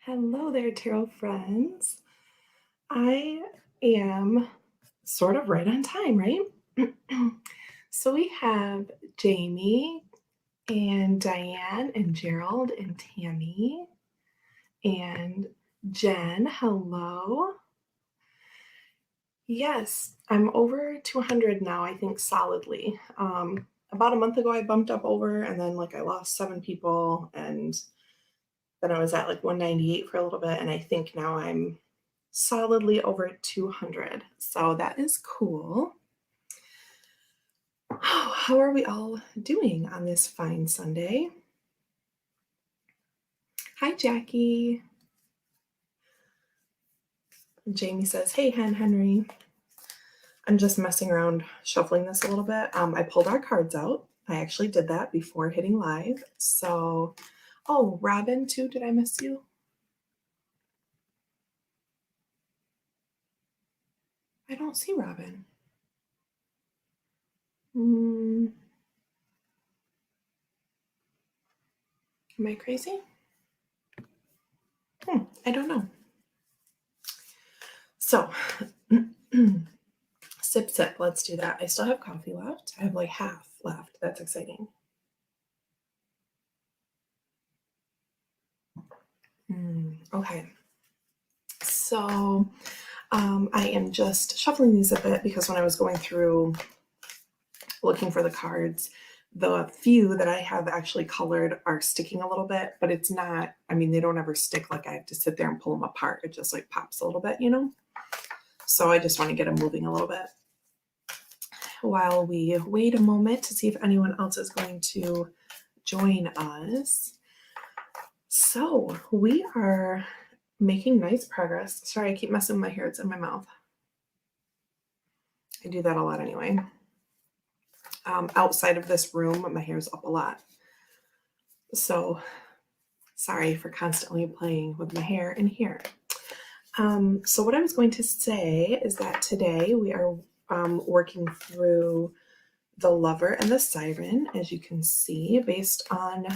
Hello there, tarot friends. I am sort of right on time, right? So we have Jamie and Diane and Gerald and Tammy and Jen. Hello. Yes, I'm over 200 now, I think solidly. About a month ago, I bumped up over and then I lost 7 people and then I was at 198 for a little bit. And I think now I'm solidly over 200. So that is cool. Oh, how are we all doing on this fine Sunday? Hi, Jackie. Jamie says, hey, Henry. I'm just messing around, shuffling this a little bit. I pulled our cards out. I actually did that before hitting live. So, oh, Robin too, did I miss you? I don't see Robin. Am I crazy? I don't know. So, sip, let's do that. I still have coffee left. I have half left. That's exciting. Okay. So, I am just shuffling these a bit because when I was going through looking for the cards, the few that I have actually colored are sticking a little bit, but it's not, they don't ever stick. I have to sit there and pull them apart. It just pops a little bit, So I just want to get them moving a little bit while we wait a moment to see if anyone else is going to join us. So we are making nice progress. Sorry, I keep messing with my hair. It's in my mouth. I do that a lot anyway. Outside of this room, my hair's up a lot. So sorry for constantly playing with my hair in here. So what I was going to say is that today we are working through the Lover and the Siren, as you can see, based on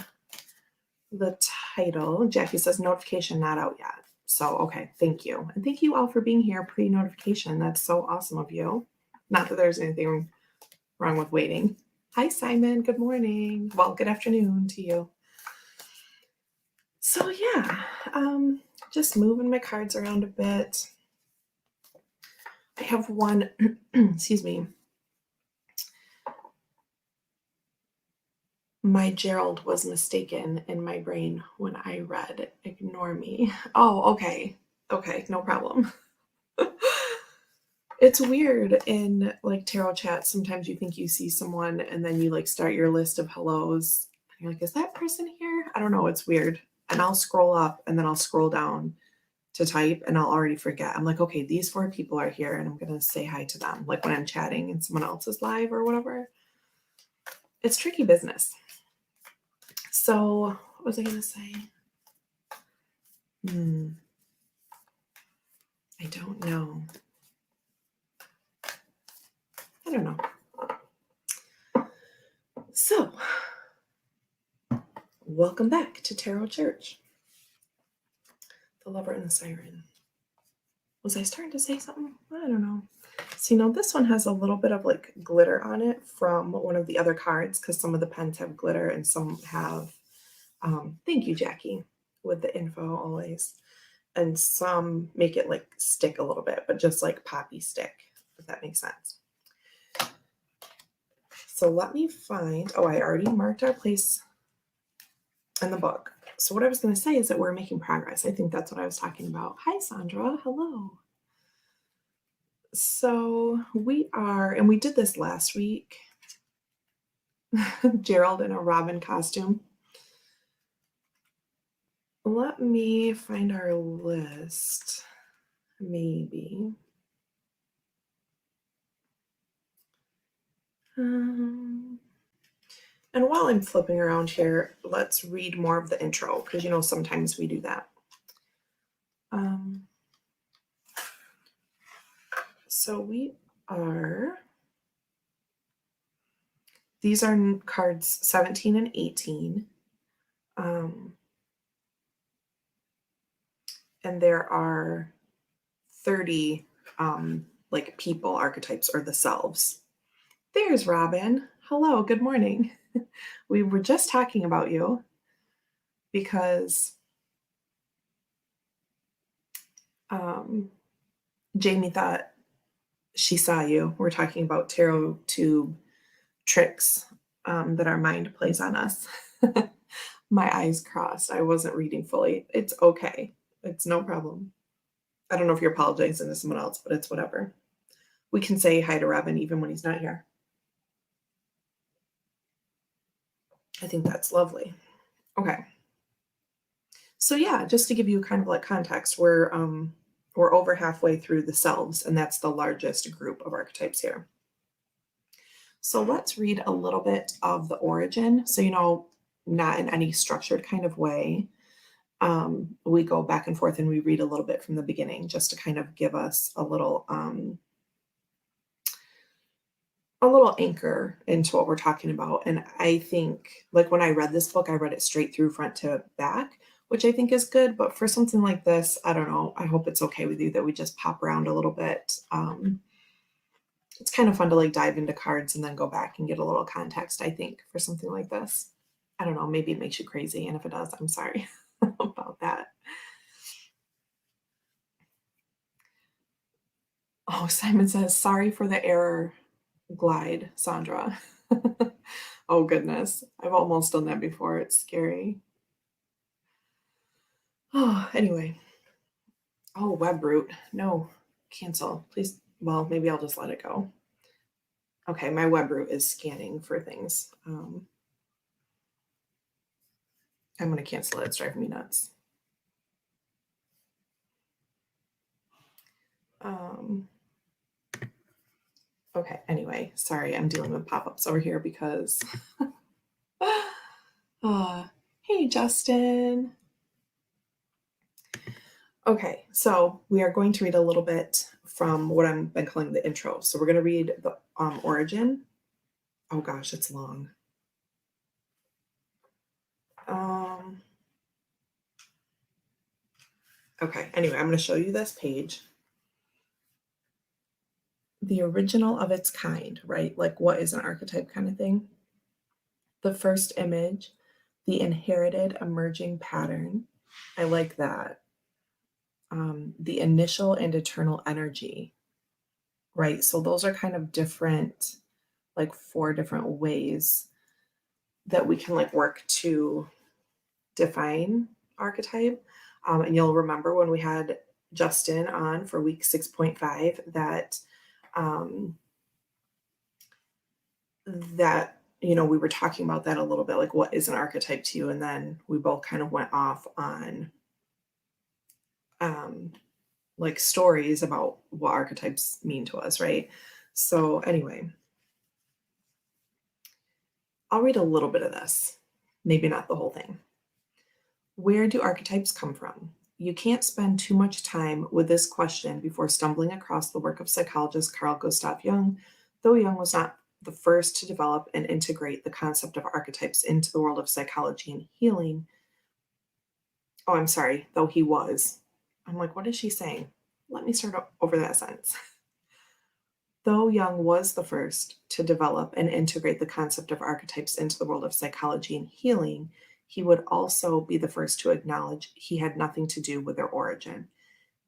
the title. Jackie says notification not out yet. So, okay, thank you. And thank you all for being here pre-notification. That's so awesome of you. Not that there's anything wrong with waiting. Hi, Simon. Good morning. Well, good afternoon to you. So, yeah, just moving my cards around a bit. I have one, excuse me. My Gerald was mistaken in my brain when I read ignore me. Oh, okay. Okay, no problem. It's weird in tarot chat. Sometimes you think you see someone and then you start your list of hellos. And you're is that person here? I don't know. It's weird. And I'll scroll up and then I'll scroll down to type and I'll already forget. I'm okay, these 4 people are here and I'm going to say hi to them. When I'm chatting and someone else is live or whatever. It's tricky business. So what was I going to say? I don't know. I don't know. So, welcome back to Tarot Church. The Lover and the Siren. Was I starting to say something? I don't know. So, this one has a little bit of glitter on it from one of the other cards because some of the pens have glitter and some have, thank you, Jackie, with the info always. And some make it stick a little bit, but just poppy stick, if that makes sense. So let me find, I already marked our place in the book. So what I was going to say is that we're making progress. I think that's what I was talking about. Hi, Sandra. Hello. So we are, and we did this last week. Gerald in a Robin costume. Let me find our list. Maybe. And while I'm flipping around here, let's read more of the intro because sometimes we do that. So we are, these are cards 17 and 18. and there are 30 like people archetypes or the selves. There's Robin. Hello, good morning. We were just talking about you because um, Jamie thought she saw you. We're talking about tarot tube tricks that our mind plays on us. My eyes crossed. I wasn't reading fully. It's okay. It's no problem. I don't know if you're apologizing to someone else, but it's whatever. We can say hi to Robin even when he's not here. I think that's lovely. Okay. So yeah, just to give you kind of like context, we're over halfway through the selves, and that's the largest group of archetypes here. So let's read a little bit of the origin. So not in any structured kind of way. We go back and forth and we read a little bit from the beginning just to kind of give us a little anchor into what we're talking about. And I think, like, when I read this book, I read it straight through front to back, which I think is good. But for something like this, I don't know. I hope it's okay with you that we just pop around a little bit. It's kind of fun to like dive into cards and then go back and get a little context, I think, for something like this. I don't know. Maybe it makes you crazy. And if it does, I'm sorry about that. Oh, Simon says, sorry for the error glide, Sandra. Oh, goodness. I've almost done that before. It's scary. Oh, anyway. Oh, web root. No, cancel. Please. Well, maybe I'll just let it go. Okay, my web root is scanning for things. I'm going to cancel it. It's driving me nuts. Okay, anyway, sorry, I'm dealing with pop-ups over here because hey, Justin. Okay, so we are going to read a little bit from what I've been calling the intro. So we're going to read the origin. Oh gosh, it's long. Okay, anyway, I'm going to show you this page. The original of its kind, right? Like, what is an archetype kind of thing? The first image, the inherited emerging pattern. I like that. The initial and eternal energy, right? So those are kind of different, like 4 different ways that we can like work to define archetype. And you'll remember when we had Justin on for week 6.5 that we were talking about that a little bit, like what is an archetype to you, and then we both kind of went off on like stories about what archetypes mean to us, right? So anyway, I'll read a little bit of this, maybe not the whole thing. Where do archetypes come from? You can't spend too much time with this question before stumbling across the work of psychologist Carl Gustav Jung, though Jung was not the first to develop and integrate the concept of archetypes into the world of psychology and healing. Oh, I'm sorry, though he was. I'm like, what is she saying? Let me start over that sentence. Though Jung was the first to develop and integrate the concept of archetypes into the world of psychology and healing, he would also be the first to acknowledge he had nothing to do with their origin.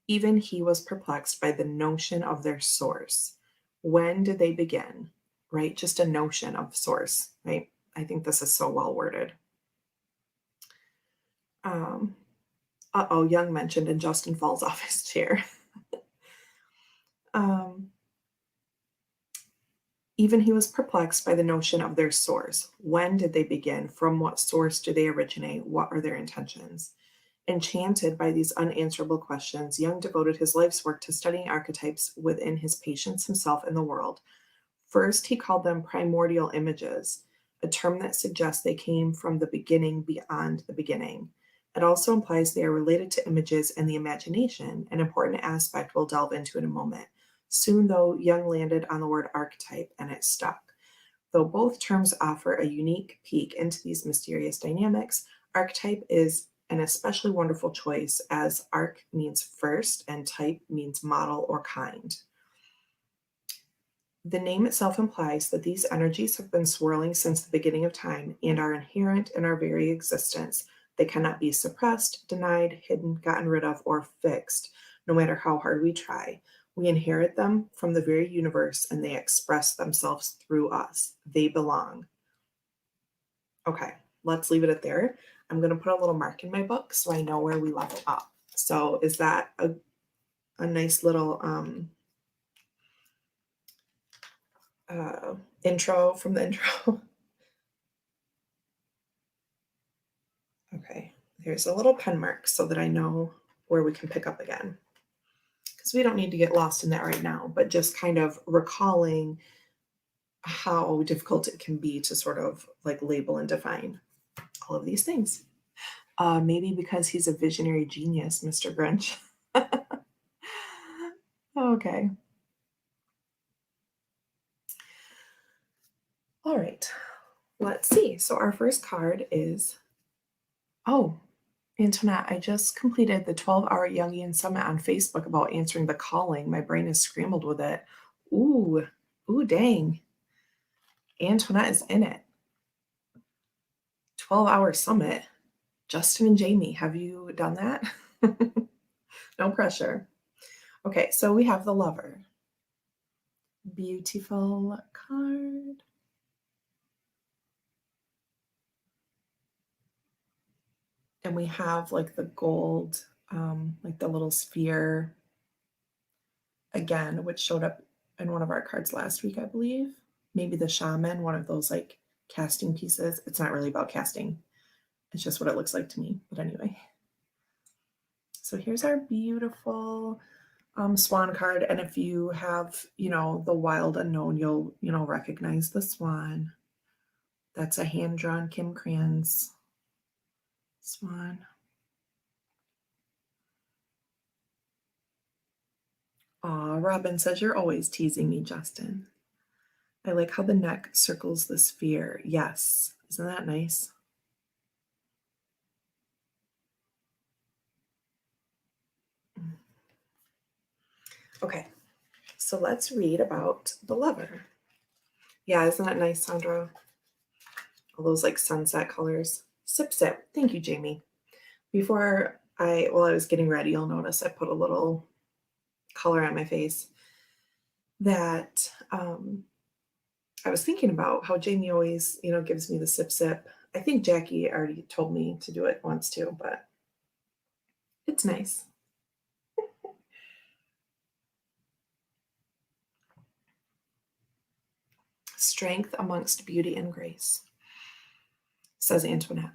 Even he was perplexed by the notion of their source. When did they begin? Right? Just a notion of source, right? I think this is so well worded. Jung mentioned, and Justin falls off his chair. Even he was perplexed by the notion of their source. When did they begin? From what source do they originate? What are their intentions? Enchanted by these unanswerable questions, Jung devoted his life's work to studying archetypes within his patients, himself, and the world. First, he called them primordial images, a term that suggests they came from the beginning beyond the beginning. It also implies they are related to images and the imagination, an important aspect we'll delve into in a moment. Soon, though, Jung landed on the word archetype, and it stuck. Though both terms offer a unique peek into these mysterious dynamics, archetype is an especially wonderful choice as arc means first and type means model or kind. The name itself implies that these energies have been swirling since the beginning of time and are inherent in our very existence. They cannot be suppressed, denied, hidden, gotten rid of, or fixed, no matter how hard we try. We inherit them from the very universe and they express themselves through us. They belong. Okay, let's leave it at there. I'm going to put a little mark in my book so I know where we left off. So, is that a nice little intro from the intro? Okay, here's a little pen mark so that I know where we can pick up again. Because we don't need to get lost in that right now, but just kind of recalling how difficult it can be to sort of like label and define all of these things. Maybe because he's a visionary genius, Mr. Grinch. Okay. All right. Let's see. So our first card is, oh, Antoinette, I just completed the 12-hour Jungian Summit on Facebook about answering the calling. My brain is scrambled with it. Ooh, dang. Antoinette is in it. 12-hour summit. Justin and Jamie, have you done that? No pressure. Okay, so we have the Lover. Beautiful card. And we have like the gold, like the little sphere again, which showed up in one of our cards last week, I believe. Maybe the shaman, one of those like casting pieces. It's not really about casting. It's just what it looks like to me. But anyway. So here's our beautiful swan card. And if you have, the wild unknown, you'll, recognize the swan. That's a hand-drawn Kim Kranz swan. Aw, Robin says, you're always teasing me, Justin. I like how the neck circles the sphere. Yes. Isn't that nice? Okay. So let's read about the Lover. Yeah, isn't that nice, Sandra? All those like sunset colors. Sip, sip. Thank you, Jamie. While I was getting ready, you'll notice I put a little color on my face that I was thinking about how Jamie always, gives me the sip, sip. I think Jackie already told me to do it once too, but it's nice. Strength amongst beauty and grace, says Antoinette.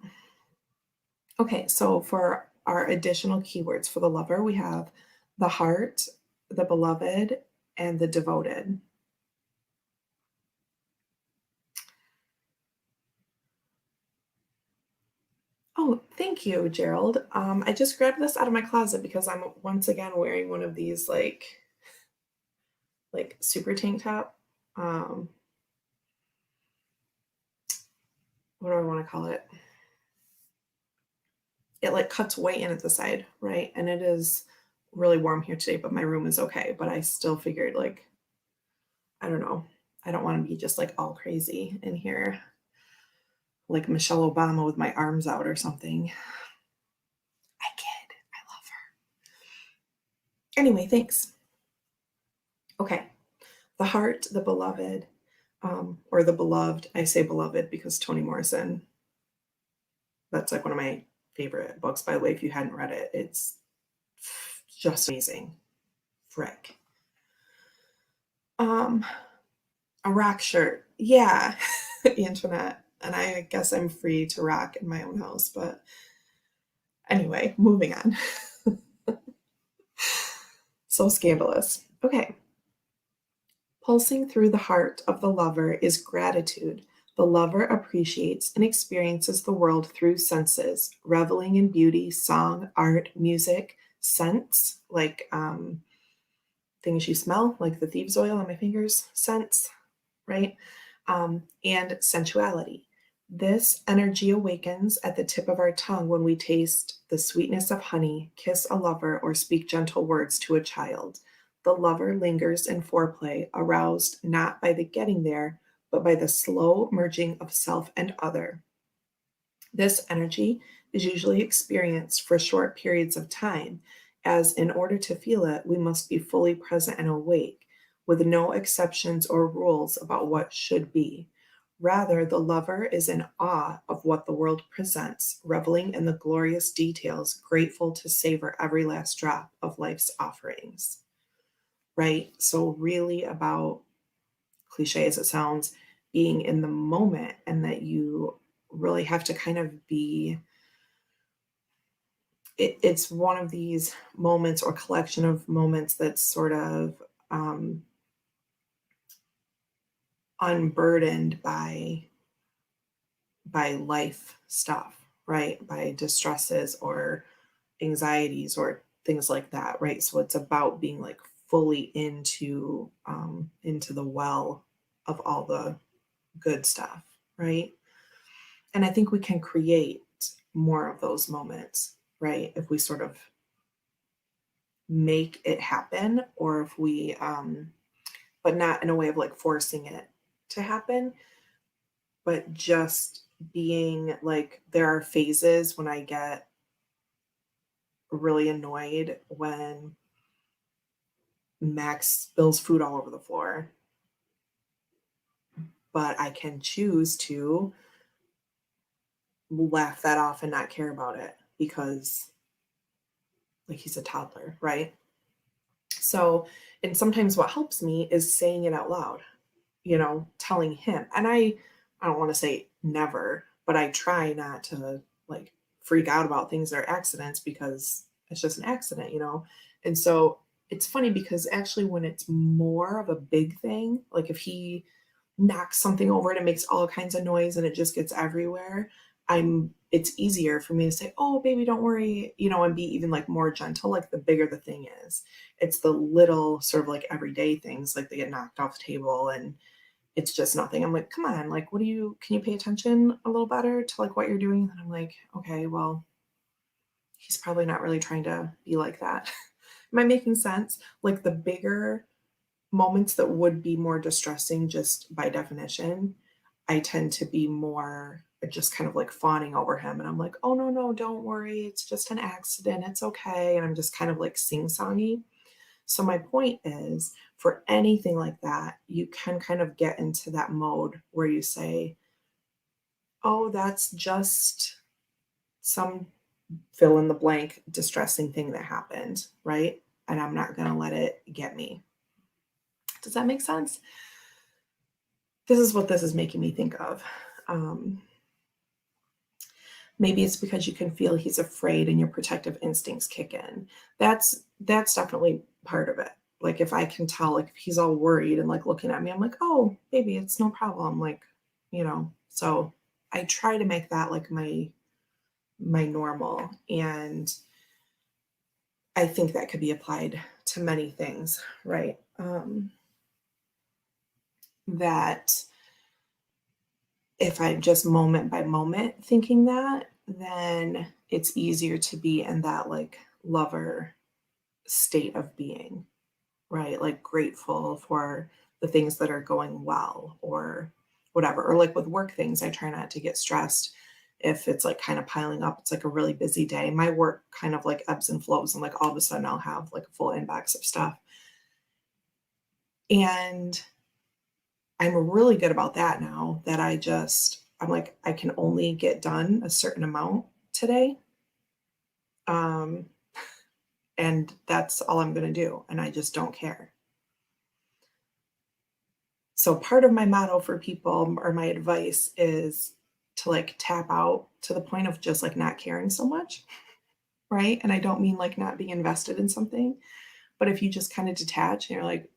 Okay, so for our additional keywords for the Lover, we have the heart, the beloved, and the devoted. Oh, thank you, Gerald. I just grabbed this out of my closet because I'm once again wearing one of these like super tank top. What do I want to call it? It like cuts way in at the side, right? And it is really warm here today, but my room is okay. But I still figured I don't know. I don't want to be just like all crazy in here, like Michelle Obama with my arms out or something. I kid. I love her. Anyway, thanks. Okay. The heart, the beloved, or the beloved. I say beloved because Toni Morrison, that's like one of my favorite books, by the way. If you hadn't read it, it's just amazing. Frick. A rock shirt. Yeah, Antoinette. And I guess I'm free to rock in my own house, but anyway, moving on. So scandalous. Okay. Pulsing through the heart of the Lover is gratitude. The Lover appreciates and experiences the world through senses, reveling in beauty, song, art, music, scents, like things you smell, like the thieves' oil on my fingers, scents, right? And sensuality. This energy awakens at the tip of our tongue when we taste the sweetness of honey, kiss a lover, or speak gentle words to a child. The lover lingers in foreplay, aroused not by the getting there, but by the slow merging of self and other. This energy is usually experienced for short periods of time, as in order to feel it, we must be fully present and awake, with no exceptions or rules about what should be. Rather, the lover is in awe of what the world presents, reveling in the glorious details, grateful to savor every last drop of life's offerings. Right? So, really about, cliche as it sounds, being in the moment, and that you really have to kind of be it's one of these moments or collection of moments that's sort of unburdened by life stuff, right? By distresses or anxieties or things like that, right? So it's about being like fully into the well of all the good stuff, right? And I think we can create more of those moments, right? If we sort of make it happen, or if we but not in a way of like forcing it to happen, but just being like, there are phases when I get really annoyed when Max spills food all over the floor, but I can choose to laugh that off and not care about it because like he's a toddler, right? So, and sometimes what helps me is saying it out loud, telling him. And I don't want to say never, but I try not to like freak out about things that are accidents because it's just an accident. And so it's funny because actually when it's more of a big thing, like if he knocks something over and it makes all kinds of noise and it just gets everywhere, it's easier for me to say, "Oh, baby, don't worry," and be even like more gentle, like the bigger the thing is. It's the little sort of like everyday things, like they get knocked off the table and it's just nothing. I'm like, "Come on, like can you pay attention a little better to like what you're doing?" And I'm like, "Okay, well, he's probably not really trying to be like that." Am I making sense? Like the bigger moments that would be more distressing just by definition, I tend to be more just kind of like fawning over him. And I'm like, "Oh, no, no, don't worry. It's just an accident. It's okay." And I'm just kind of like sing songy. So, my point is for anything like that, you can kind of get into that mode where you say, "Oh, that's just some fill in the blank distressing thing that happened," right? And I'm not going to let it get me. Does that make sense? This is what this is making me think of. Um, Maybe it's because you can feel he's afraid and your protective instincts kick in. That's definitely part of it. Like if I can tell, like if he's all worried and like looking at me, I'm like, "Oh, baby, it's no problem." Like, so I try to make that like my normal. And I think that could be applied to many things, right? That if I'm just moment by moment thinking that, then it's easier to be in that like lover state of being, right? Like grateful for the things that are going well or whatever. Or like with work things, I try not to get stressed if it's like kind of piling up. It's like a really busy day. My work kind of like ebbs and flows, and like all of a sudden I'll have like a full inbox of stuff. And I'm really good about that now that I'm like, I can only get done a certain amount today. Um, and that's all I'm going to do. And I just don't care. So part of my motto for people or my advice is to like tap out to the point of just like not caring so much. Right. And I don't mean like not being invested in something, but if you just kind of detach and you're like,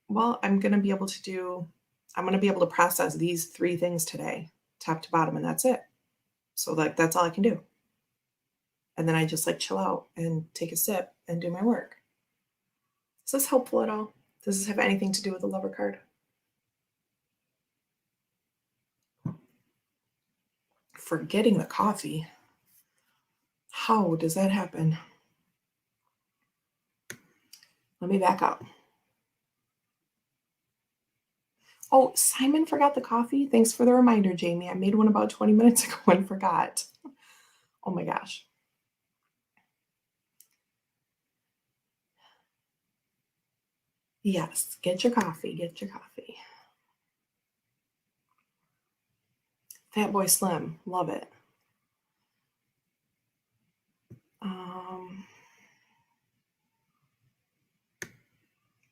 well, I'm going to be able to process these three things today, top to bottom, and that's it. So like that's all I can do. And then I just like chill out and take a sip and do my work. Is this helpful at all? Does this have anything to do with the lover card? forgetting the coffee. How does that happen? Let me back up. Oh, Simon forgot the coffee. Thanks for the reminder, Jamie. I made one about 20 minutes ago and forgot. Oh my gosh. Yes, get your coffee. Get your coffee. Fat Boy Slim. Love it.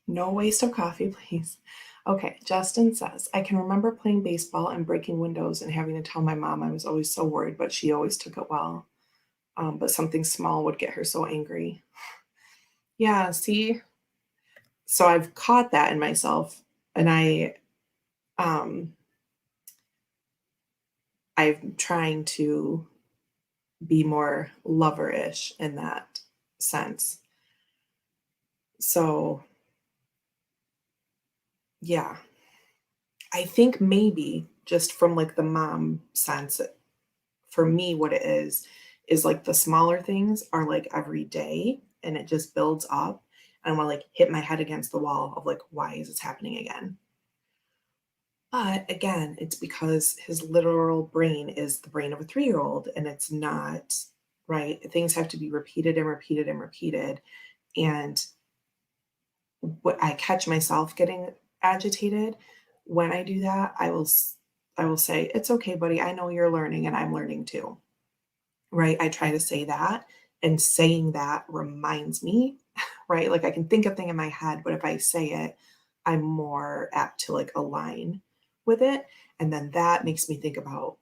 No waste of coffee, please. Okay, Justin says, I can remember playing baseball and breaking windows and having to tell my mom I was always so worried, but she always took it well. But something small would get her so angry. Yeah, see? So I've caught that in myself, and um I'm trying to be more lover-ish in that sense. So yeah, I think maybe just from like the mom sense, for me, what it is like the smaller things are like every day and it just builds up. And I want to like hit my head against the wall of like, why is this happening again? But again, it's because his literal brain is the brain of a 3-year-old and it's not right. Things have to be repeated and repeated and repeated. And what I catch myself getting agitated when I do that, I will say, it's okay, buddy. I know you're learning and I'm learning too. Right? I try to say that, and saying that reminds me, right? Like I can think a thing in my head, but if I say it, I'm more apt to like align with it. And then that makes me think about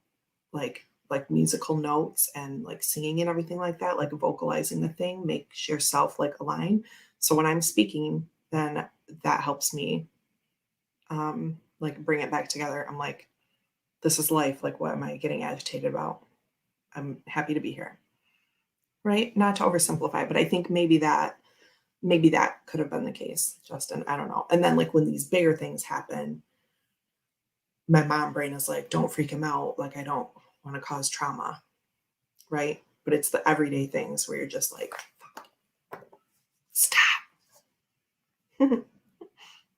like musical notes and like singing and everything like that, like vocalizing the thing makes yourself like align. So when I'm speaking, then that helps me like bring it back together. I'm like, this is life. Like, what am I getting agitated about? I'm happy to be here. Right? Not to oversimplify, but I think maybe that could have been the case, Justin. I don't know. And then like when these bigger things happen, my mom brain is like, don't freak him out. Like I don't want to cause trauma. Right? But it's the everyday things where you're just like, stop.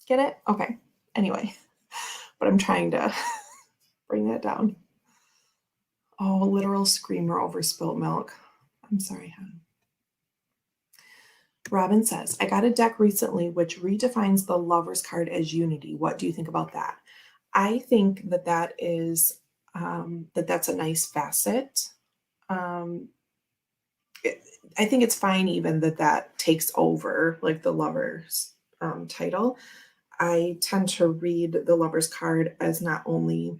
Get it? Okay. Anyway, but I'm trying to bring that down. Oh, literal screamer over spilt milk. I'm sorry, hon. Robin says, I got a deck recently which redefines the lover's card as unity. What do you think about that? I think that that is that's a nice facet. Um, it, I think it's fine even that that takes over like the lover's title. I tend to read the lover's card as not only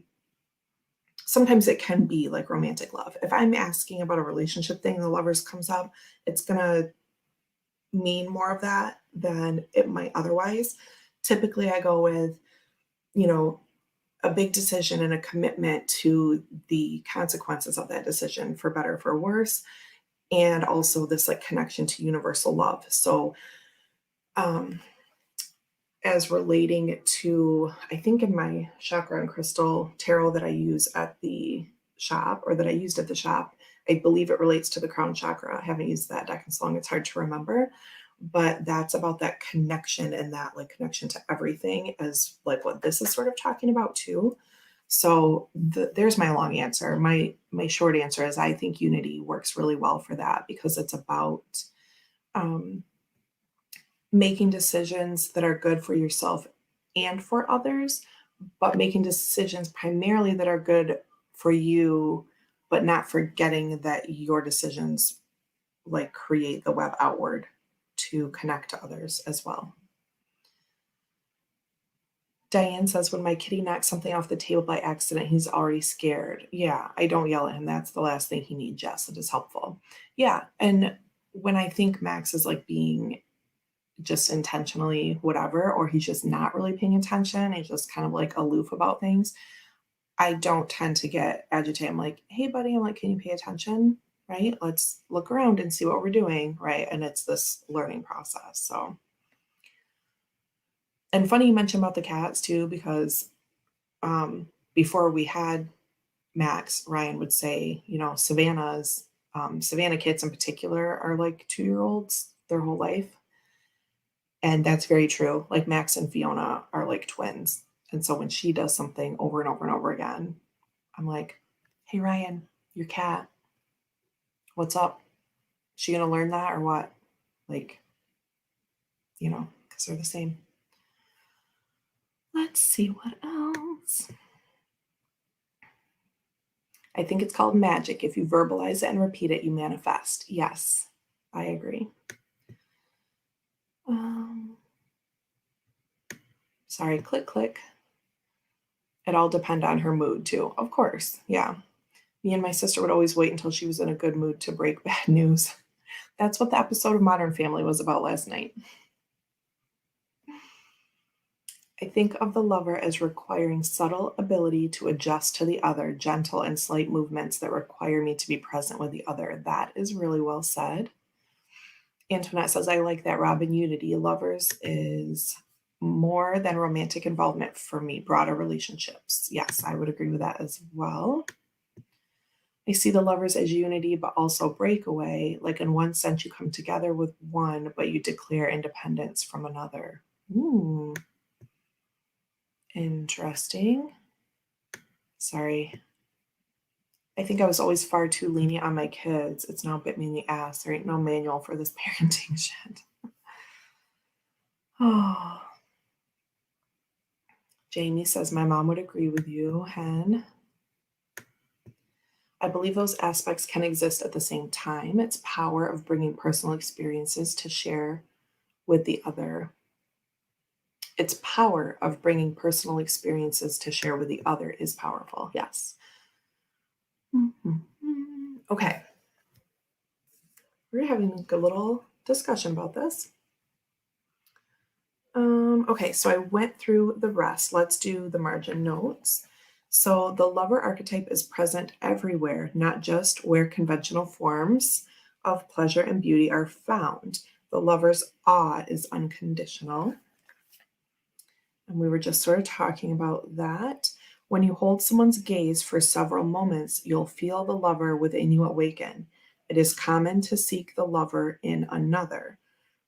sometimes it can be like romantic love. If I'm asking about a relationship thing, the lovers comes up, it's gonna mean more of that than it might otherwise. Typically, I go with, you know, a big decision and a commitment to the consequences of that decision for better or for worse, and also this like connection to universal love. So, um, as relating to, I think in my chakra and crystal tarot that I use at the shop or that I used at the shop, I believe it relates to the crown chakra. I haven't used that deck in so long, it's hard to remember. But that's about that connection and that like connection to everything as like what this is sort of talking about too. So there's my long answer. My short answer is I think unity works really well for that because it's about um, making decisions that are good for yourself and for others, but making decisions primarily that are good for you, but not forgetting that your decisions like create the web outward to connect to others as well. Diane says, when my kitty knocks something off the table by accident, he's already scared. Yeah, I don't yell at him. That's the last thing he needs. Yes, it is helpful. Yeah. And when I think Max is like being just intentionally whatever, or he's just not really paying attention, he's just kind of like aloof about things, I don't tend to get agitated. I'm like, hey, buddy, I'm like, can you pay attention? Right? Let's look around and see what we're doing. Right. And it's this learning process. So, and funny you mentioned about the cats too, because before we had Max, Ryan would say, Savannah kids in particular are like 2-year-olds their whole life. And that's very true. Like Max and Fiona are like twins. And so when she does something over and over and over again, I'm like, hey, Ryan, your cat, what's up? Is she going to learn that or what? Like, because they're the same. Let's see what else. I think it's called magic. If you verbalize it and repeat it, you manifest. Yes, I agree. Sorry, click. It all depend on her mood too. Of course, yeah. Me and my sister would always wait until she was in a good mood to break bad news. That's what the episode of Modern Family was about last night. I think of the lover as requiring subtle ability to adjust to the other, gentle and slight movements that require me to be present with the other. That is really well said. Antoinette says, I like that, Robin. Unity. Lovers is more than romantic involvement for me, broader relationships. Yes, I would agree with that as well. I see the lovers as unity, but also breakaway. Like in one sense, you come together with one, but you declare independence from another. Ooh. Interesting. Sorry. I think I was always far too lenient on my kids. It's now bit me in the ass. There ain't no manual for this parenting shit. Oh. Jamie says, my mom would agree with you, Hen. I believe those aspects can exist at the same time. It's power of bringing personal experiences to share with the other. Its power of bringing personal experiences to share with the other is powerful. Yes. Okay. We're having a little discussion about this. Okay, so I went through the rest. Let's do the margin notes. So the lover archetype is present everywhere, not just where conventional forms of pleasure and beauty are found. The lover's awe is unconditional. And we were just sort of talking about that. When you hold someone's gaze for several moments, you'll feel the lover within you awaken. It is common to seek the lover in another.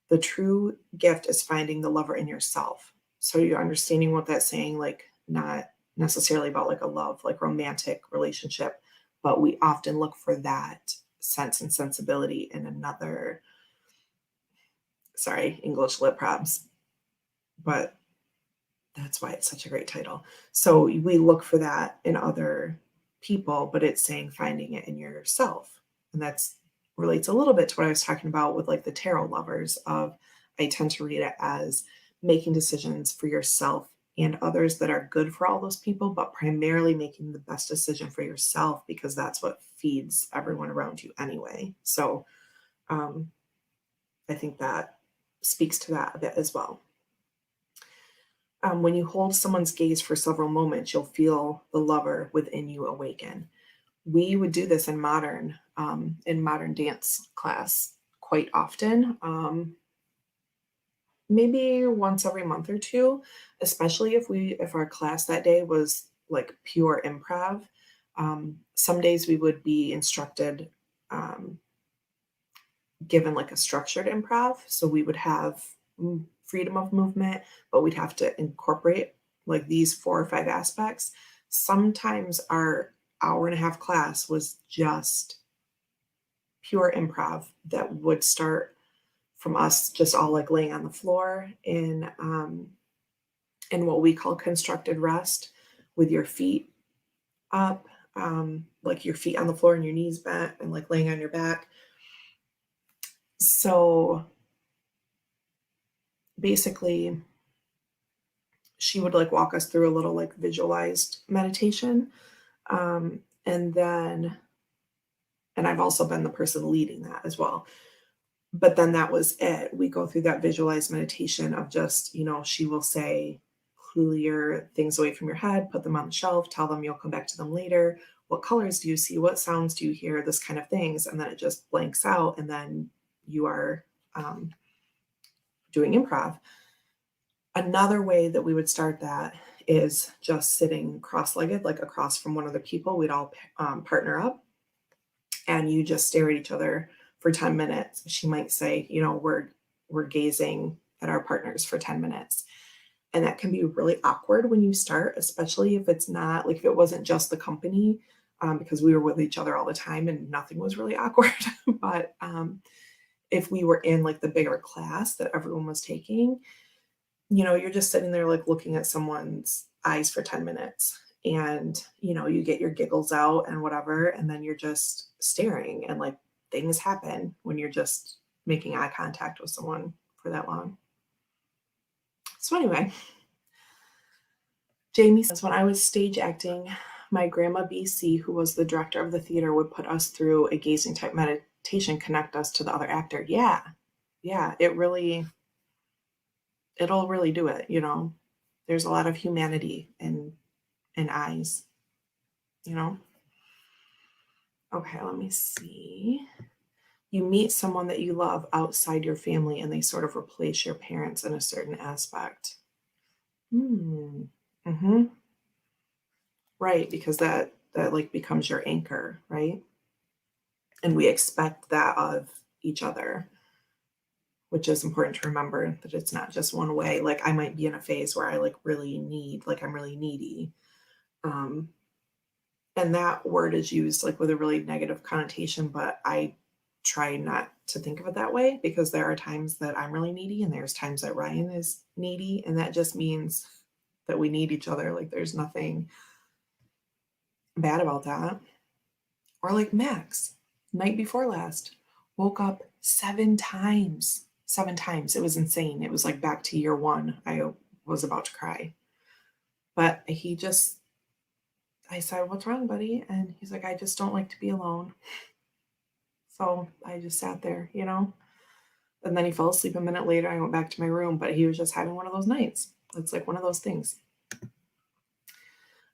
The true gift is finding the lover in yourself. So you're understanding what that's saying, like not necessarily about like a love, like romantic relationship, but we often look for that sense and sensibility in another. Sorry, English lip probs, but that's why it's such a great title. So we look for that in other people, but it's saying finding it in yourself. And that's relates a little bit to what I was talking about with like the tarot lovers of, I tend to read it as making decisions for yourself and others that are good for all those people, but primarily making the best decision for yourself because that's what feeds everyone around you anyway. So I think that speaks to that a bit as well. When you hold someone's gaze for several moments, you'll feel the lover within you awaken. We would do this in modern dance class quite often, maybe once every month or two, especially if our class that day was like pure improv. Some days we would be instructed, given like a structured improv, so we would have freedom of movement, but we'd have to incorporate like these 4 or 5 aspects. Sometimes our hour-and-a-half class was just pure improv that would start from us just all like laying on the floor in what we call constructed rest with your feet up, like your feet on the floor and your knees bent and like laying on your back. So basically she would like walk us through a little like visualized meditation. And I've also been the person leading that as well. But then that was it. We go through that visualized meditation of just, she will say, clear things away from your head, put them on the shelf, tell them you'll come back to them later. What colors do you see? What sounds do you hear? This kind of things. And then it just blanks out. And then you are doing improv. Another way that we would start that is just sitting cross-legged, like across from one of the people. We'd all partner up, and you just stare at each other for 10 minutes. She might say, we're gazing at our partners for 10 minutes. And that can be really awkward when you start, especially if it's not like if it wasn't just the company, because we were with each other all the time and nothing was really awkward. But if we were in like the bigger class that everyone was taking, you're just sitting there like looking at someone's eyes for 10 minutes, and you get your giggles out and whatever, and then you're just staring, and like things happen when you're just making eye contact with someone for that long. So anyway, Jamie says, when I was stage acting, my grandma BC, who was the director of the theater, would put us through a gazing type meditation, connect us to the other actor. Yeah, it'll really do it. There's a lot of humanity in eyes. Okay, let me see. You meet someone that you love outside your family, and they sort of replace your parents in a certain aspect. Mm-hmm. Right, because that like becomes your anchor, right? And we expect that of each other, which is important to remember, that it's not just one way. Like I might be in a phase where I like really need, like I'm really needy. And that word is used like with a really negative connotation, but I try not to think of it that way, because there are times that I'm really needy and there's times that Ryan is needy, and that just means that we need each other. Like there's nothing bad about that. Or like Max, night before last, woke up 7 times. 7 times. It was insane. It was like back to year one. I was about to cry. But I said, "What's wrong, buddy?" And he's like, "I just don't like to be alone." So I just sat there, And then he fell asleep a minute later. I went back to my room, but he was just having one of those nights. It's like one of those things.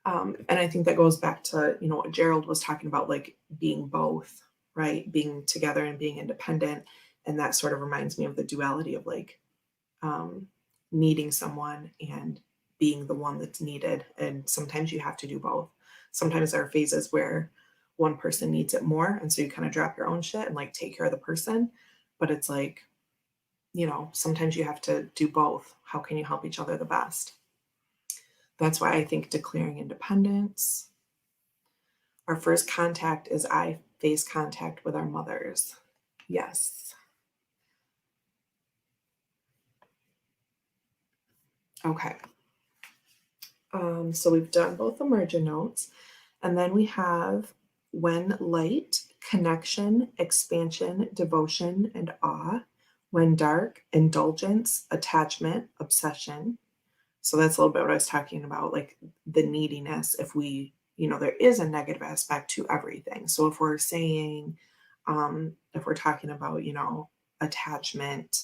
And I think that goes back to, what Gerald was talking about, like being both, right? Being together and being independent. And that sort of reminds me of the duality of like needing someone and being the one that's needed. And sometimes you have to do both. Sometimes there are phases where one person needs it more, and so you kind of drop your own shit and like take care of the person. But it's like, sometimes you have to do both. How can you help each other the best? That's why I think declaring independence. Our first contact is eye face contact with our mothers. Yes. Okay. So we've done both the merger notes, and then we have when light, connection, expansion, devotion, and awe. When dark, indulgence, attachment, obsession. So that's a little bit what I was talking about, like the neediness. If we, there is a negative aspect to everything. So if we're saying, if we're talking about, attachment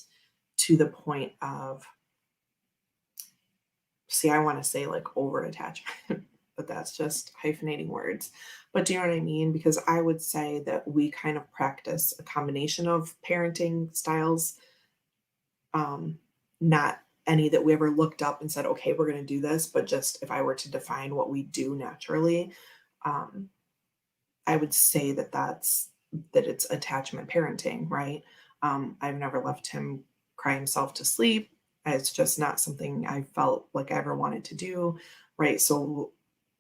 to the point of, I want to say like over attachment, but that's just hyphenating words. But do you know what I mean? Because I would say that we kind of practice a combination of parenting styles, not any that we ever looked up and said, okay, we're going to do this, but just if I were to define what we do naturally, I would say that it's attachment parenting, right? I've never left him cry himself to sleep. It's just not something I felt like I ever wanted to do, right? So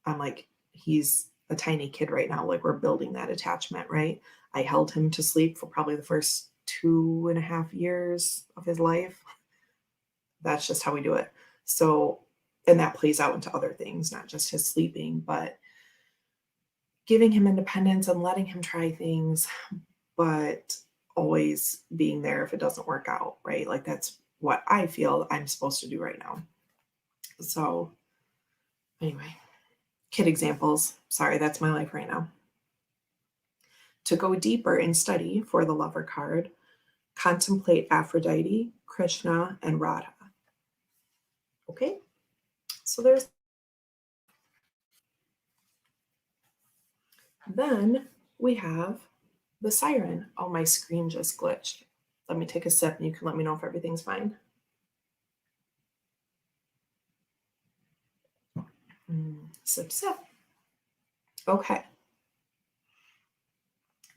I'm like, he's a tiny kid right now. Like we're building that attachment, right? I held him to sleep for probably the first 2.5 years of his life. That's just how we do it. So, and that plays out into other things, not just his sleeping, but giving him independence and letting him try things, but always being there if it doesn't work out, right? Like that's what I feel I'm supposed to do right now. So anyway, kid examples. Sorry, that's my life right now. To go deeper in study for the lover card, contemplate Aphrodite, Krishna, and Radha. Okay, so there's. Then we have the Siren. Oh, my screen just glitched. Let me take a sip and you can let me know if everything's fine. Sip, sip. Okay.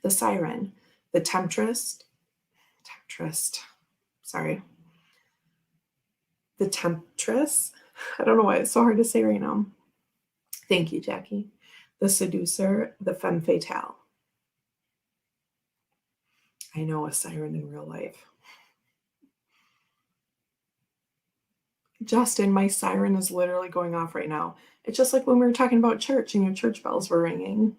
The Siren, the temptress, sorry, the temptress. I don't know why it's so hard to say right now. Thank you, Jackie. The seducer, the femme fatale. I know a siren in real life. Justin, my siren is literally going off right now. It's just like when we were talking about church and your church bells were ringing.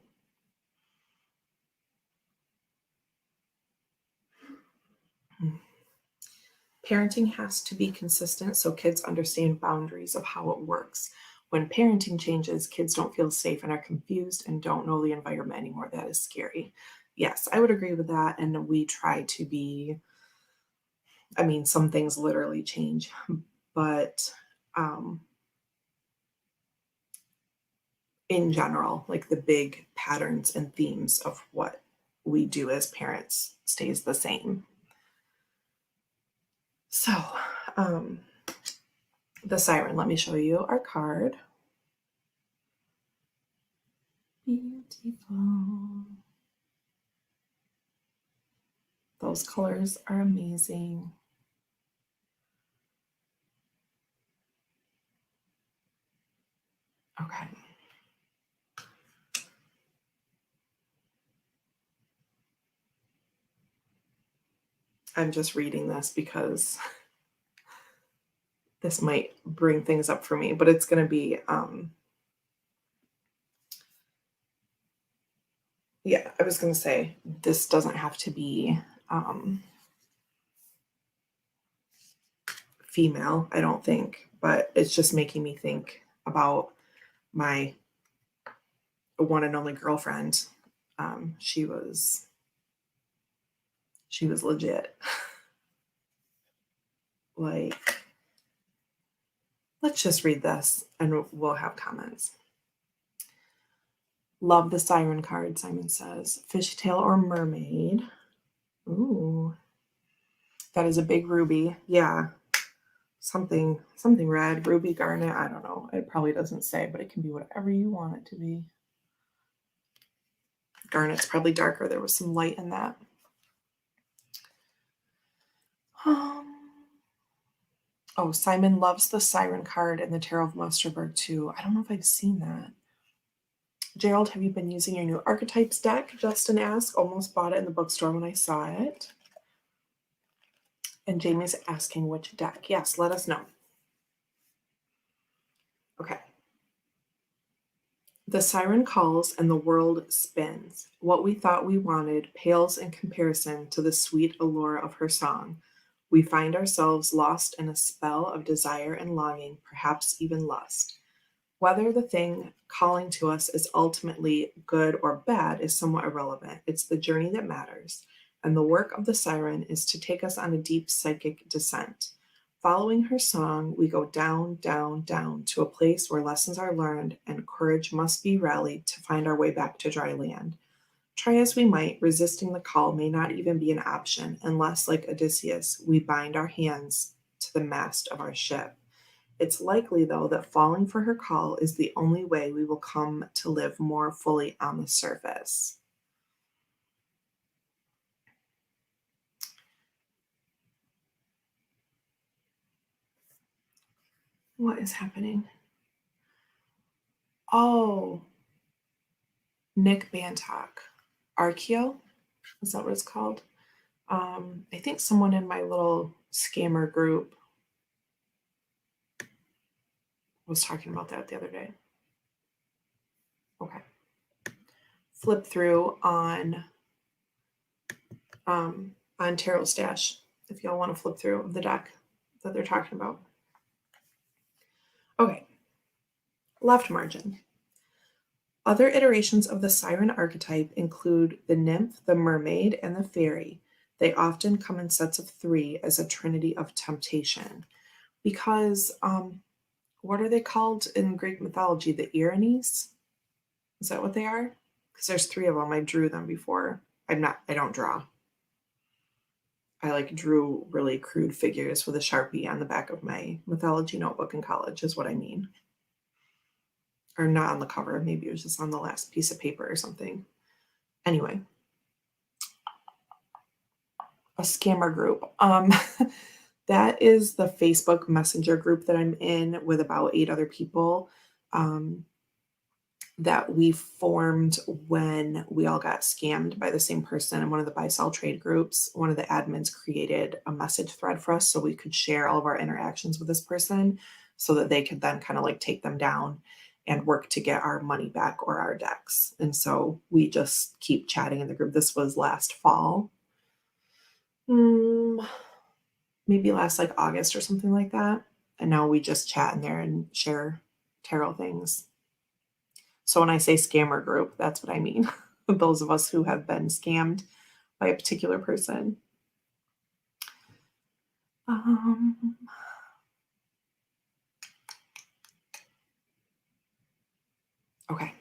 Parenting has to be consistent so kids understand boundaries of how it works. When parenting changes, kids don't feel safe and are confused and don't know the environment anymore. That is scary. Yes, I would agree with that. And we try to be, I mean, some things literally change, but in general, like the big patterns and themes of what we do as parents stays the same. So, um, the siren, let me show you our card. Beautiful. Those colors are amazing. Okay. I'm just reading this because this might bring things up for me, but it's going to be, yeah, I was going to say this doesn't have to be female, I don't think, but it's just making me think about my one and only girlfriend. She was legit. Like, let's just read this and we'll have comments. Love the siren card, Simon says. Fishtail or mermaid? Ooh. That is a big ruby. Yeah. Something red, ruby, garnet. I don't know. It probably doesn't say, but it can be whatever you want it to be. Garnet's probably darker. There was some light in that. Oh, Simon loves the siren card in the Tarot of Musterberg too. I don't know if I've seen that. Gerald, have you been using your new Archetypes deck? Justin asked. Almost bought it in the bookstore when I saw it. And Jamie's asking which deck. Yes, let us know. Okay. The siren calls and the world spins. What we thought we wanted pales in comparison to the sweet allure of her song. We find ourselves lost in a spell of desire and longing, perhaps even lust. Whether the thing calling to us is ultimately good or bad is somewhat irrelevant. It's the journey that matters. And the work of the siren is to take us on a deep psychic descent. Following her song, we go down, down, down to a place where lessons are learned and courage must be rallied to find our way back to dry land. Try as we might, resisting the call may not even be an option unless, like Odysseus, we bind our hands to the mast of our ship. It's likely, though, that falling for her call is the only way we will come to live more fully on the surface. What is happening? Oh, Nick Bantock. Archeo? Is that what it's called? I think someone in my little scammer group was talking about that the other day. Okay. Flip through on Tarot Stash if y'all want to flip through the deck that they're talking about. Okay. Left margin. Other iterations of the siren archetype include the nymph, the mermaid, and the fairy. They often come in sets of 3 as a trinity of temptation. Because, what are they called in Greek mythology? The Erinyes? Is that what they are? Because there's 3 of them. I drew them before. I don't draw. I drew really crude figures with a Sharpie on the back of my mythology notebook in college is what I mean. or not on the cover. Maybe it was just on the last piece of paper or something. Anyway, a scammer group. That is the Facebook Messenger group that I'm in with about 8 other people. That we formed when we all got scammed by the same person in one of the buy sell trade groups. One of the admins created a message thread for us so we could share all of our interactions with this person so that they could then kind of like take them down and work to get our money back or our decks. And so we just keep chatting in the group. This was last fall. Maybe last like August or something like that. And now we just chat in there and share tarot things. So when I say scammer group, that's what I mean. Those of us who have been scammed by a particular person. Okay.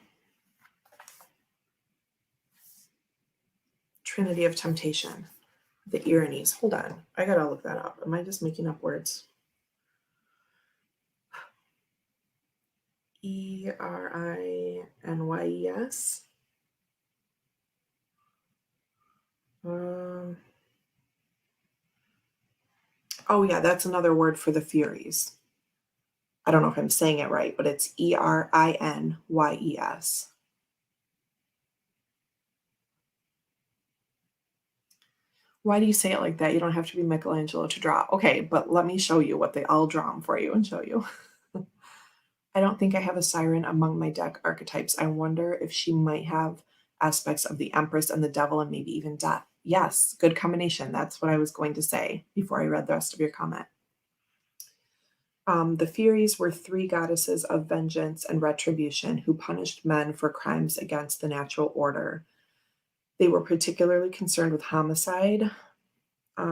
Trinity of Temptation. The Erinys. Hold on. I gotta look that up. Am I just making up words? Erinyes. Oh yeah, that's another word for the Furies. I don't know if I'm saying it right, but it's Erinyes. Why do you say it like that? You don't have to be Michelangelo to draw. Okay, but let me show you what they all draw them for you and show you. I don't think I have a Siren among my deck archetypes. I wonder if she might have aspects of the Empress and the Devil and maybe even Death. Yes, good combination. That's what I was going to say before I read the rest of your comment. The Furies were 3 goddesses of vengeance and retribution who punished men for crimes against the natural order. They were particularly concerned with homicide. I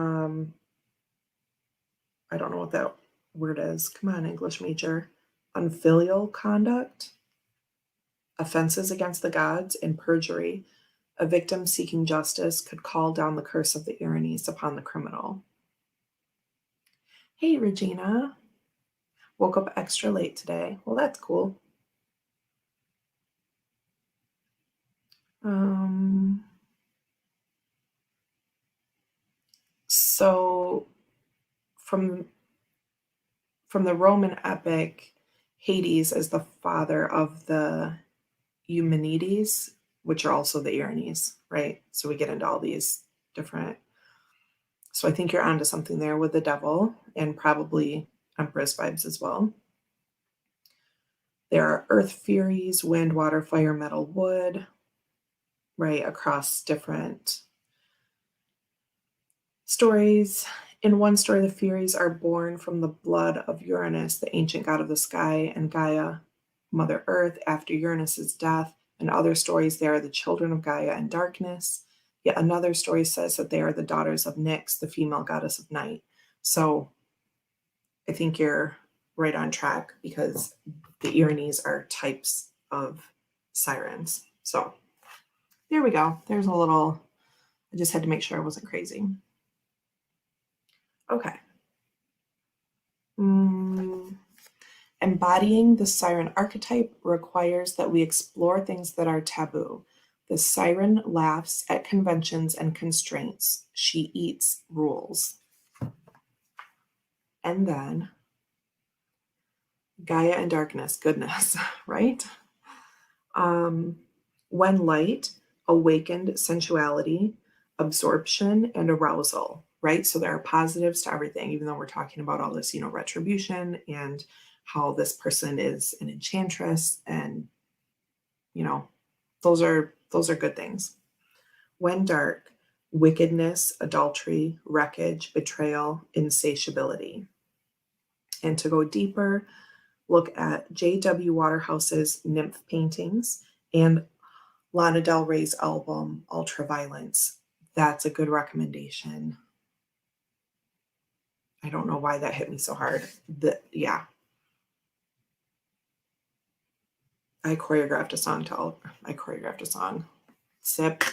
don't know what that word is. Come on, English major. Unfilial conduct, offenses against the gods, and perjury. A victim seeking justice could call down the curse of the Erinys upon the criminal. Hey, Regina. Woke up extra late today. Well, that's cool. So from the Roman epic, Hades is the father of the Eumenides, which are also the Erinys, right? So we get into all these different. So I think you're onto something there with the devil and probably Empress vibes as well. There are earth furies, wind, water, fire, metal, wood, right, across different stories. In one story, the Furies are born from the blood of Uranus, the ancient god of the sky, and Gaia, Mother Earth, after Uranus's death. In other stories, they are the children of Gaia and darkness. Yet another story says that they are the daughters of Nyx, the female goddess of night. So I think you're right on track because the Erinys are types of sirens. So there we go. There's a little, I just had to make sure I wasn't crazy. Okay. Embodying the Siren archetype requires that we explore things that are taboo. The Siren laughs at conventions and constraints. She eats rules. And then Gaia and darkness, goodness, right? When light, awakened sensuality, absorption, and arousal, right? So there are positives to everything, even though we're talking about all this, retribution and how this person is an enchantress, and those are good things. When dark, wickedness, adultery, wreckage, betrayal, insatiability. And to go deeper, look at J.W. Waterhouse's Nymph paintings and Lana Del Rey's album, Ultraviolence. That's a good recommendation. I don't know why that hit me so hard. I choreographed a song. Sip,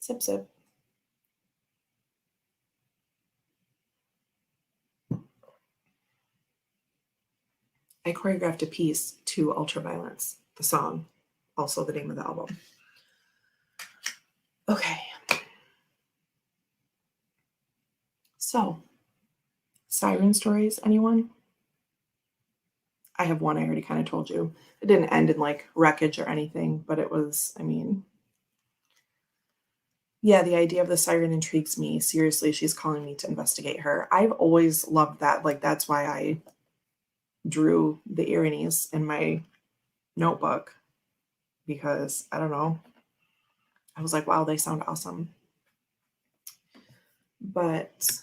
sip, sip. I choreographed a piece to Ultraviolence. the song, also the name of the album. Okay. So, Siren stories, anyone? I have one I already kind of told you. It didn't end in like wreckage or anything, but it was, I mean, yeah, the idea of the siren intrigues me. Seriously, she's calling me to investigate her. I've always loved that. Like, that's why I drew the Erinyes in my notebook, because I don't know. I was like, wow, they sound awesome. But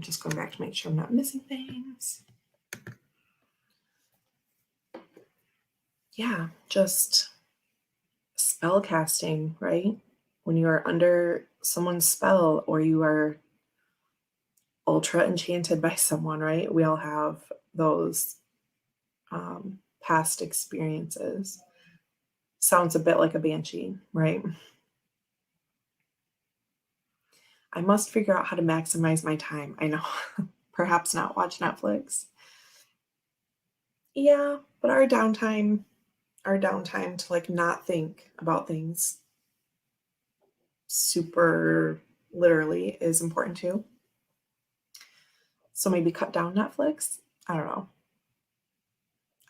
just going back to make sure I'm not missing things. Yeah, just spell casting, right? When you are under someone's spell or you are ultra enchanted by someone, right? We all have those past experiences. Sounds a bit like a banshee, right? I must figure out how to maximize my time. I know. Perhaps not watch Netflix. Yeah, but our downtime to like not think about things super literally is important too. So maybe cut down Netflix. I don't know.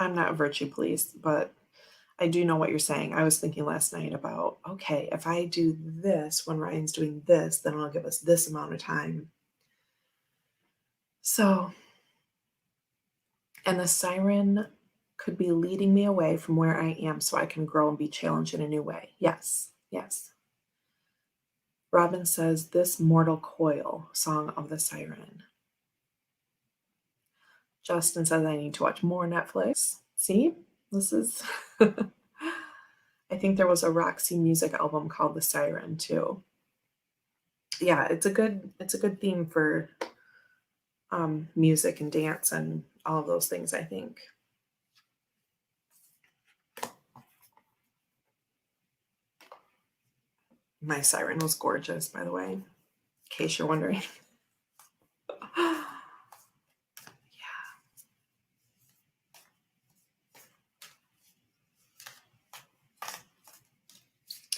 I'm not a virtue police, but I do know what you're saying. I was thinking last night about, okay, if I do this when Ryan's doing this, then I'll give us this amount of time. So, and the siren could be leading me away from where I am so I can grow and be challenged in a new way. Yes, yes. Robin says, This Mortal Coil, Song of the Siren. Justin says, I need to watch more Netflix. See, this is. I think there was a Roxy music album called The Siren too. Yeah, it's a good theme for music and dance and all of those things, I think. My siren was gorgeous, by the way, in case you're wondering. Yeah.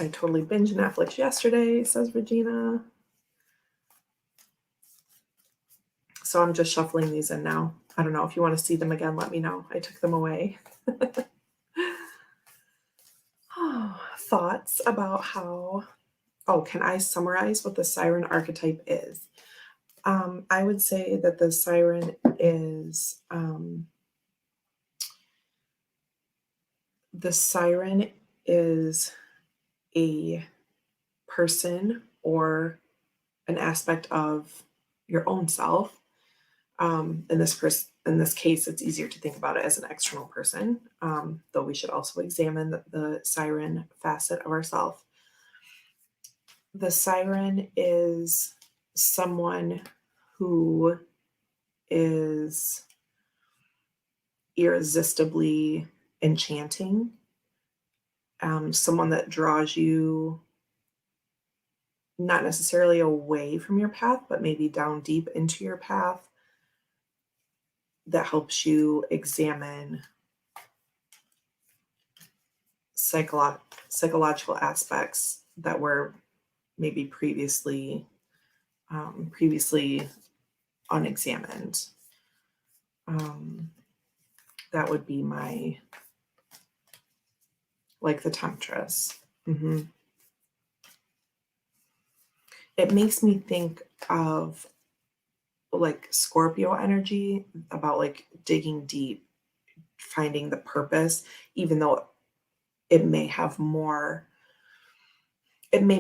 I totally binged Netflix yesterday, says Regina. So I'm just shuffling these in now. I don't know if you want to see them again, let me know. I took them away. Thoughts about how, can I summarize what the siren archetype is? I would say that the siren is a person or an aspect of your own self. In this case, it's easier to think about it as an external person, though we should also examine the siren facet of ourself. The siren is someone who is irresistibly enchanting, someone that draws you not necessarily away from your path, but maybe down deep into your path, that helps you examine psychological aspects that were maybe previously unexamined. That would be my, like the temptress. Mm-hmm. It makes me think of like Scorpio energy, about like digging deep, finding the purpose, even though it may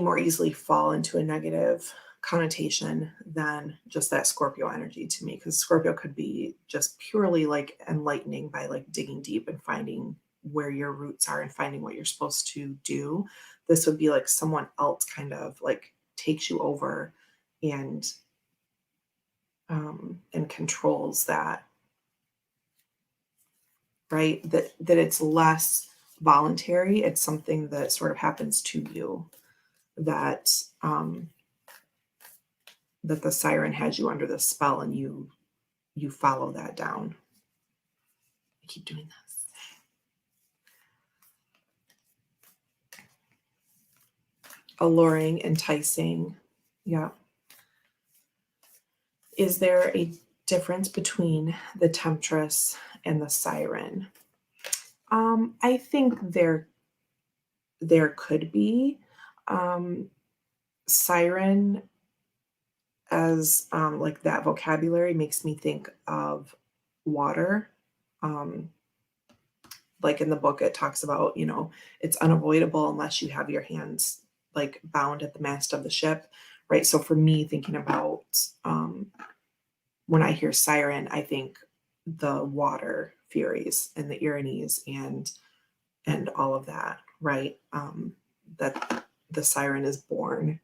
more easily fall into a negative connotation than just that Scorpio energy to me, because Scorpio could be just purely like enlightening by like digging deep and finding where your roots are and finding what you're supposed to do. This would be like someone else kind of like takes you over and controls that, right? That it's less voluntary. It's something that sort of happens to you, that that the siren has you under the spell and you follow that down. keep doing this. Alluring, enticing. Yeah. Is there a difference between the temptress and the siren? I think there could be. Siren as like that vocabulary makes me think of water. Like in the book, it talks about, it's unavoidable unless you have your hands like bound at the mast of the ship, right? So for me, thinking about when I hear siren, I think the water furies and the Erinyes and all of that, right? That the siren is born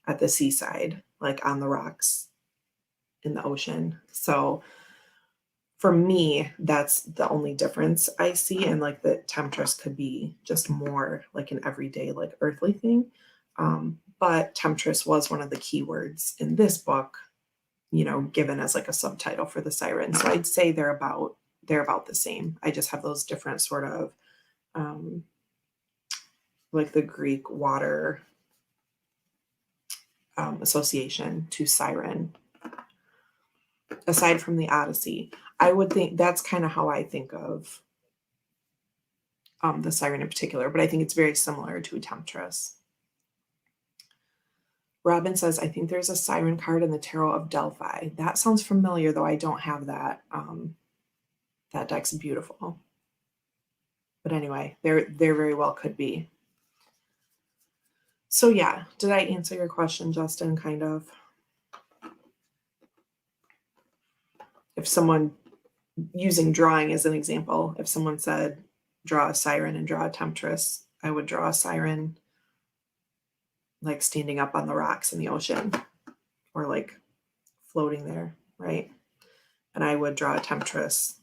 at the seaside, like on the rocks in the ocean. So for me, that's the only difference I see. And like the temptress could be just more like an everyday, like earthly thing. But temptress was one of the key words in this book, given as like a subtitle for the siren. So I'd say they're about the same. I just have those different sort of like the Greek water association to siren. Aside from the Odyssey, I would think that's kind of how I think of the siren in particular, but I think it's very similar to a temptress. Robin says, I think there's a siren card in the Tarot of Delphi. That sounds familiar, though I don't have that. That deck's beautiful. But anyway, there very well could be. So yeah, did I answer your question, Justin, kind of? If someone, using drawing as an example, if someone said, draw a siren and draw a temptress, I would draw a siren like standing up on the rocks in the ocean or like floating there, right? And I would draw a temptress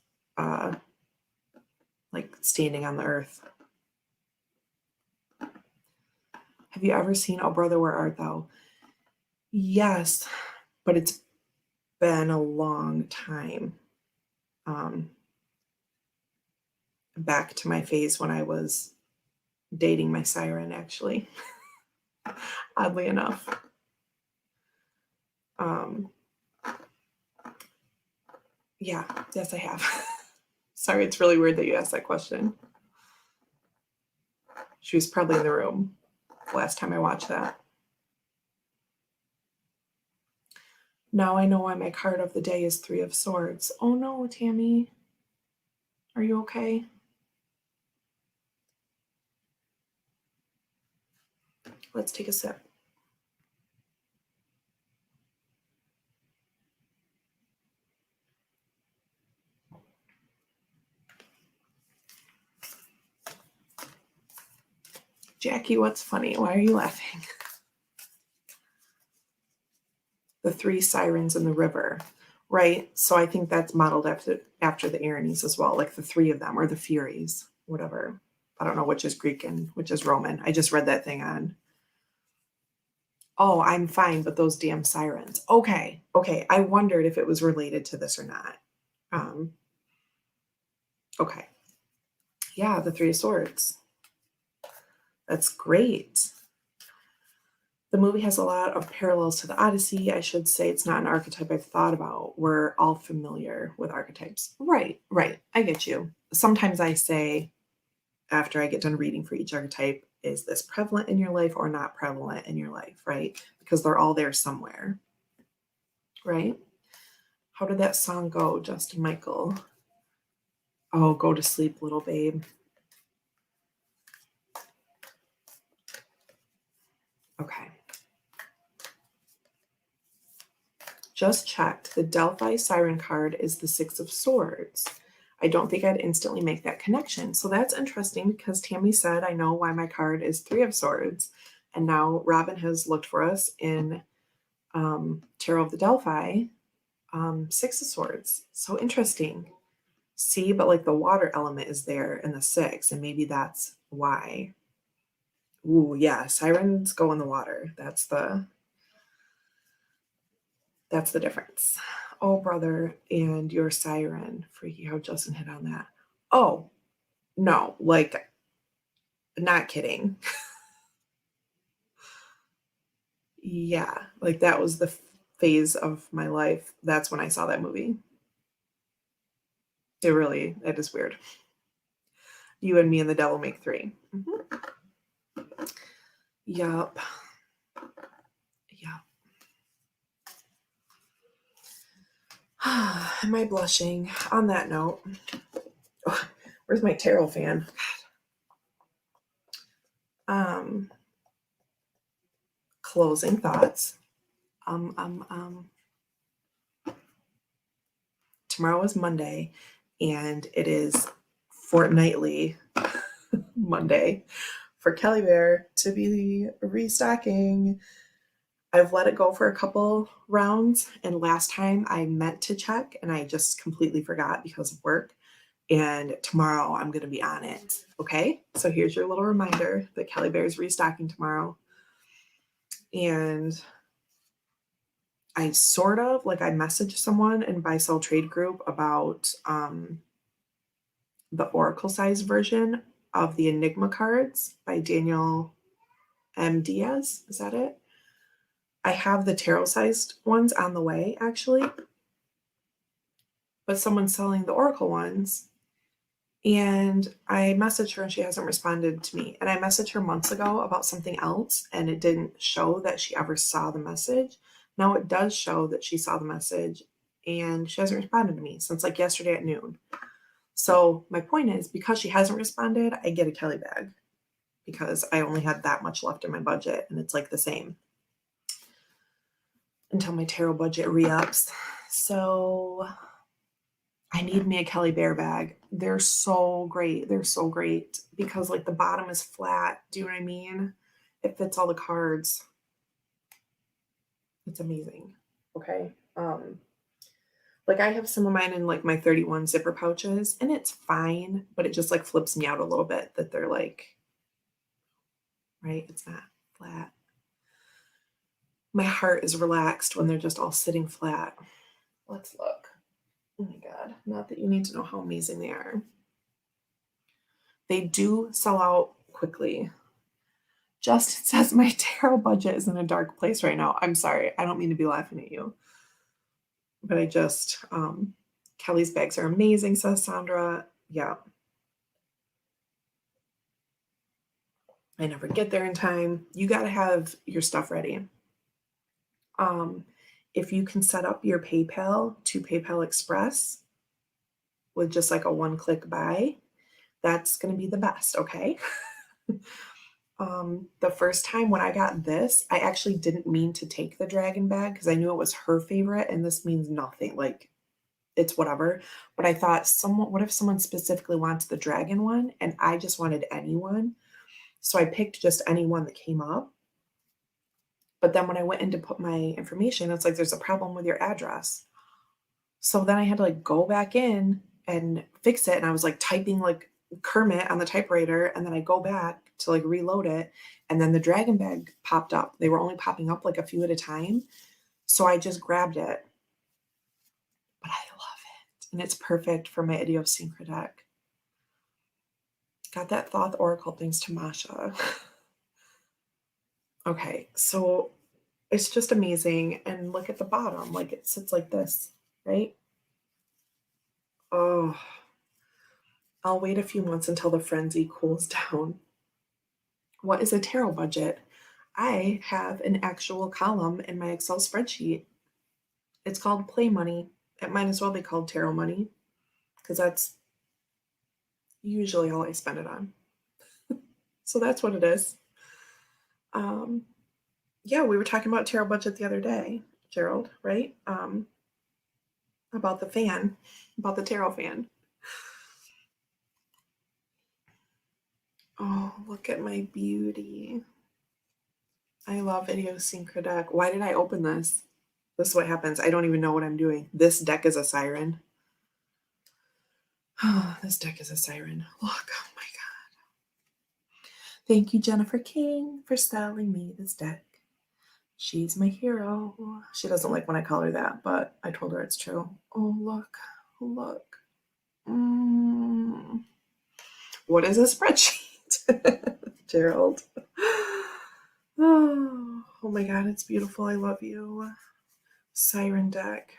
like standing on the earth. Have you ever seen Oh Brother, Where Art Thou? Yes, but it's been a long time. Back to my phase when I was dating my siren, actually. Oddly enough. Yeah, yes, I have. Sorry, it's really weird that you asked that question. She was probably in the room the last time I watched that. Now I know why my card of the day is Three of Swords. Oh no, Tammy. Are you okay? Let's take a sip. Jackie, what's funny? Why are you laughing? The three sirens in the river, right? So I think that's modeled after the Erinyes as well, like the three of them, or the Furies, whatever. I don't know which is Greek and which is Roman. I just read that thing on. Oh, I'm fine, but those damn sirens. Okay. I wondered if it was related to this or not. Okay. Yeah, the Three of Swords. That's great. The movie has a lot of parallels to the Odyssey. I should say it's not an archetype I've thought about. We're all familiar with archetypes. Right. I get you. Sometimes I say, after I get done reading for each archetype, is this prevalent in your life or not prevalent in your life, right? Because they're all there somewhere, right? How did that song go, Justin Michael? Oh, go to sleep, little babe. Okay. Just checked. The Delphi Siren card is the Six of Swords. I don't think I'd instantly make that connection. So that's interesting because Tammy said, I know why my card is Three of Swords. And now Robin has looked for us in Tarot of the Delphi, Six of Swords. So interesting. See, but like the water element is there in the six, and maybe that's why. Ooh, yeah, sirens go in the water. That's the difference. Oh, brother, and your siren. Freaky how Justin hit on that. Oh, no, like, not kidding. Yeah, like, that was the phase of my life. That's when I saw that movie. It is weird. You and me and the devil make 3. Mhm. Yup. Yup. Am I blushing? On that note, oh, where's my tarot fan? Um, Closing thoughts. Um, um, um. Tomorrow is Monday, and it is fortnightly Monday for Kelly Bear to be restocking. I've let it go for a couple rounds, and last time I meant to check and I just completely forgot because of work. And tomorrow I'm going to be on it. Okay, so here's your little reminder that Kelly Bear is restocking tomorrow. And I sort of like I messaged someone in Buy Sell Trade group about the Oracle size version of the Enigma cards by Daniel M. Diaz. Is that it? I have the tarot sized ones on the way, actually, but someone's selling the Oracle ones. And I messaged her and she hasn't responded to me. And I messaged her months ago about something else and it didn't show that she ever saw the message. Now it does show that she saw the message and she hasn't responded to me since like yesterday at noon. So my point is, because she hasn't responded, I get a Kelly bag because I only had that much left in my budget and it's like the same until my tarot budget re-ups. So I need me a Kelly Bear bag. They're so great. They're so great because like the bottom is flat. Do you know what I mean? It fits all the cards. It's amazing. Okay. Like I have some of mine in like my 31 zipper pouches and it's fine, but it just like flips me out a little bit that they're like, right? It's not flat. My heart is relaxed when they're just all sitting flat. Let's look. Oh my God. Not that you need to know how amazing they are. They do sell out quickly. Just says my tarot budget is in a dark place right now. I'm sorry. I don't mean to be laughing at you. But I just, Kelly's bags are amazing, says Sandra. Yeah. I never get there in time. You got to have your stuff ready. If you can set up your PayPal to PayPal Express with just like a one-click buy, that's going to be the best, okay? The first time when I got this, I actually didn't mean to take the dragon bag because I knew it was her favorite, and this means nothing. Like it's whatever. But I thought, what if someone specifically wants the dragon one, and I just wanted any one? So I picked just any one that came up. But then when I went in to put my information, it's like there's a problem with your address. So then I had to like go back in and fix it, and I was like typing like Kermit on the typewriter, and then I go back to like reload it, and then the dragon bag popped up. They were only popping up like a few at a time. So I just grabbed it. But I love it. And it's perfect for my idiosyncratic deck. Got that Thoth Oracle thanks to Masha. Okay, so it's just amazing. And look at the bottom. Like it sits like this, right? Oh, I'll wait a few months until the frenzy cools down. What is a tarot budget? I have an actual column in my Excel spreadsheet. It's called Play Money. It might as well be called Tarot Money because that's usually all I spend it on. So that's what it is. Yeah, we were talking about tarot budget the other day, Gerald, right? About the fan, about the tarot fan. Oh, look at my beauty. I love idiosyncratic. Why did I open this? This is what happens. I don't even know what I'm doing. This deck is a siren. Oh, this deck is a siren. Look, oh my God. Thank you, Jennifer King, for styling me this deck. She's my hero. She doesn't like when I call her that, but I told her it's true. Oh, look, look. What is a spreadsheet? Gerald. Oh my God, it's beautiful. I love you. Siren deck.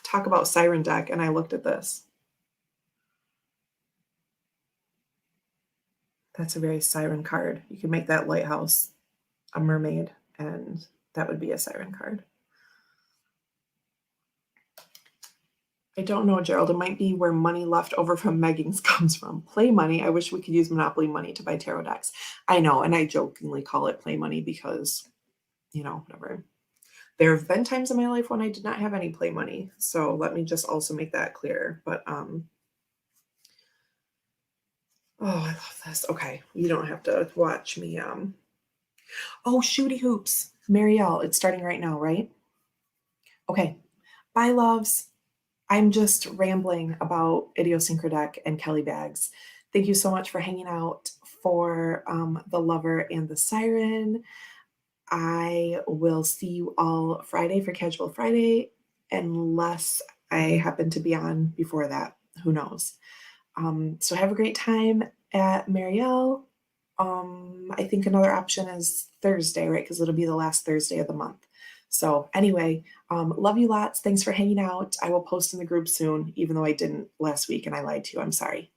Talk about Siren deck, and I looked at this. That's a very Siren card. You can make that lighthouse a mermaid, and that would be a Siren card. I don't know, Gerald. It might be where money left over from Meggings comes from. Play money. I wish we could use Monopoly money to buy tarot decks. I know, and I jokingly call it play money because, whatever. There have been times in my life when I did not have any play money. So let me just also make that clear. But oh, I love this. Okay, you don't have to watch me. Oh, Shooty Hoops. Marielle, it's starting right now, right? Okay. Bye, loves. I'm just rambling about Idiosyncradeck and Kelly Bags. Thank you so much for hanging out for the Lover and the Siren. I will see you all Friday for Casual Friday, unless I happen to be on before that. Who knows? So have a great time at Marielle. I think another option is Thursday, right? Because it'll be the last Thursday of the month. So anyway, love you lots. Thanks for hanging out. I will post in the group soon, even though I didn't last week and I lied to you. I'm sorry.